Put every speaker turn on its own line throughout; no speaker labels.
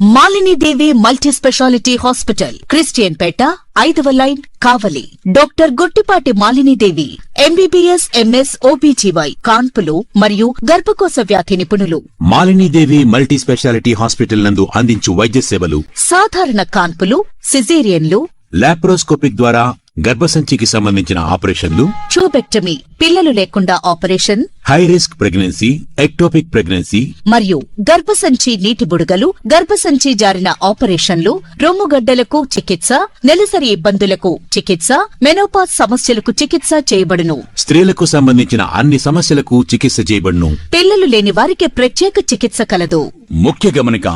మాలిని దేవి multi speciality hospital, Christian పేట, 5వ line, కావలి. Doctor Guttipati Malini దేవి, MBBS, MS, OBGY, కాన్పులు మరియు గర్భకోశ వ్యాధి నిపుణులు.
మాలిని దేవి మల్టీ స్పెషాలిటీ హాస్పిటల్ నందు అందించు వైద్య సేవలు:
సాధారణ కాన్పులు, సిజేరియన్లు,
లాప్రోస్కోపిక్ ద్వారా గర్భసంచికి సంబంధించిన ఆపరేషన్లు,
ట్యూబెక్టమీ, పిల్లలు లేకుండా operation,
high risk pregnancy, ectopic pregnancy
మరియు గర్భసంచి నీటి బుడగలు, గర్భసంచి జారిన ఆపరేషన్లు, రొమ్ముగడ్డలకు చికిత్స, నెలసరి ఇబ్బందులకు చికిత్స, మెనోపాజ్ సమస్యలకు చికిత్స చేయబడును.
స్త్రీలకు సంబంధించిన అన్ని సమస్యలకు చికిత్స చేయబడును.
పిల్లలు లేని వారికి ప్రత్యేక చికిత్స కలదు.
ముఖ్య గమనిక: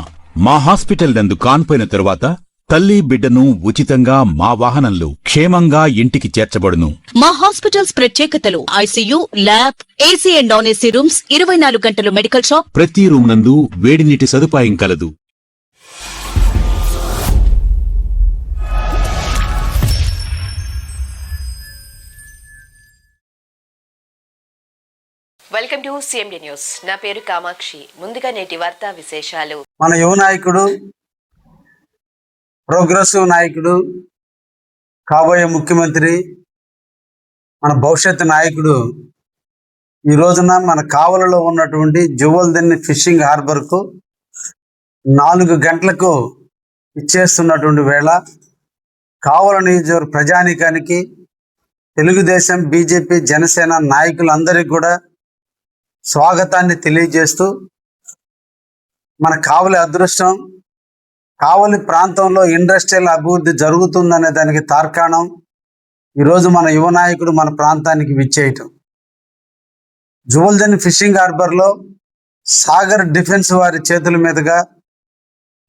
మా హాస్పిటల్ నందు కాన్పోయిన తరువాత తల్లి బిడ్డను ఉచితంగా మా వాహనంలో క్షేమంగా ఇంటికి చేర్చబడును.
మా హాస్పిటల్స్ ప్రత్యేకతలు: ICU, lab, AC and non AC rooms, 24 గంటలు మెడికల్ షాప్,
ప్రతి రూమ్ నందు వేడి నీటి సదుపాయం కలదు.
Welcome to CMD news. నా పేరు కామాక్షి. ముందుగా నేటి వార్తా విశేషాలు.
మన యువ నాయకుడు, ప్రోగ్రెసివ్ నాయకుడు, కాబోయే ముఖ్యమంత్రి, మన భవిష్యత్తు నాయకుడు ఈ రోజున మన కావలిలో ఉన్నటువంటి జువల్దెన్ని ఫిషింగ్ హార్బర్కు 4 గంటలకు ఇచ్చేస్తున్నటువంటి వేళ కావలి నియోజకవర్గ ప్రజానీకానికి, తెలుగుదేశం, బీజేపీ, జనసేన నాయకులందరికీ కూడా స్వాగతాన్ని తెలియజేస్తూ, మన కావలి అదృష్టం, కావలి ప్రాంతంలో ఇండస్ట్రియల్ అభివృద్ధి జరుగుతుందనే దానికి తార్కాణం ఈరోజు మన యువ నాయకుడు మన ప్రాంతానికి విచ్చేయటం. జువల్దెన్ని ఫిషింగ్ హార్బర్లో సాగర్ డిఫెన్స్ వారి చేతుల మీదుగా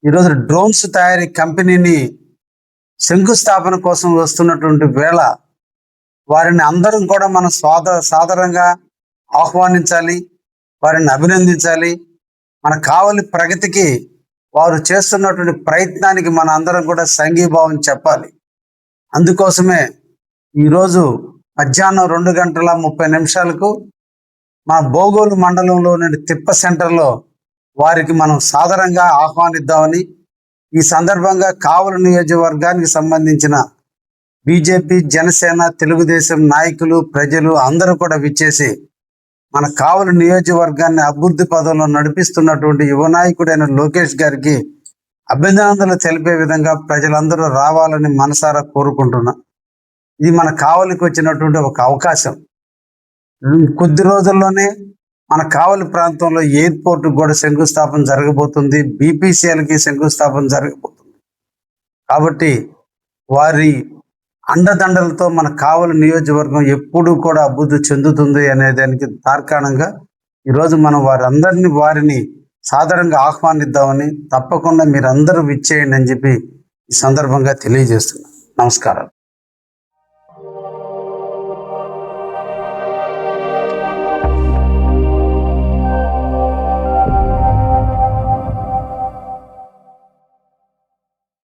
ఈరోజు డ్రోన్స్ తయారీ కంపెనీని శంకుస్థాపన కోసం వస్తున్నటువంటి వేళ వారిని అందరం కూడా మనం సాదరంగా ఆహ్వానించాలి, వారిని అభినందించాలి. మన కావలి ప్రగతికి వారు చేస్తున్నటువంటి ప్రయత్నానికి మన అందరం కూడా సంఘీభావం చెప్పాలి. అందుకోసమే ఈరోజు మధ్యాహ్నం 2:30 మన బోగోలు మండలంలోని తిప్ప సెంటర్లో వారికి మనం సాదరంగా ఆహ్వానిద్దామని, ఈ సందర్భంగా కావలి నియోజకవర్గానికి సంబంధించిన బీజేపీ, జనసేన, తెలుగుదేశం నాయకులు, ప్రజలు అందరూ కూడా విచ్చేసి మన కావలి నియోజకవర్గాన్ని అభివృద్ధి పదంలో నడిపిస్తున్నటువంటి యువ నాయకుడైన లోకేష్ గారికి అభినందనలు తెలిపే విధంగా ప్రజలందరూ రావాలని మనసారా కోరుకుంటున్నా. ఇది మన కావలికి వచ్చినటువంటి ఒక అవకాశం. కొద్ది రోజుల్లోనే మన కావలి ప్రాంతంలో ఎయిర్పోర్ట్ కూడా శంకుస్థాపన జరగబోతుంది, బీపీసీఎల్కి శంకుస్థాపన జరగబోతుంది. కాబట్టి వారి అండదండలతో మన కావలి నియోజకవర్గం ఎప్పుడూ కూడా అభివృద్ధి చెందుతుంది అనే దానికి తార్కాణంగా ఈరోజు మనం వారిని సాధారణంగా ఆహ్వానిద్దామని, తప్పకుండా మీరందరూ విచ్చేయండి అని చెప్పి ఈ సందర్భంగా తెలియజేస్తున్నాను. నమస్కారం.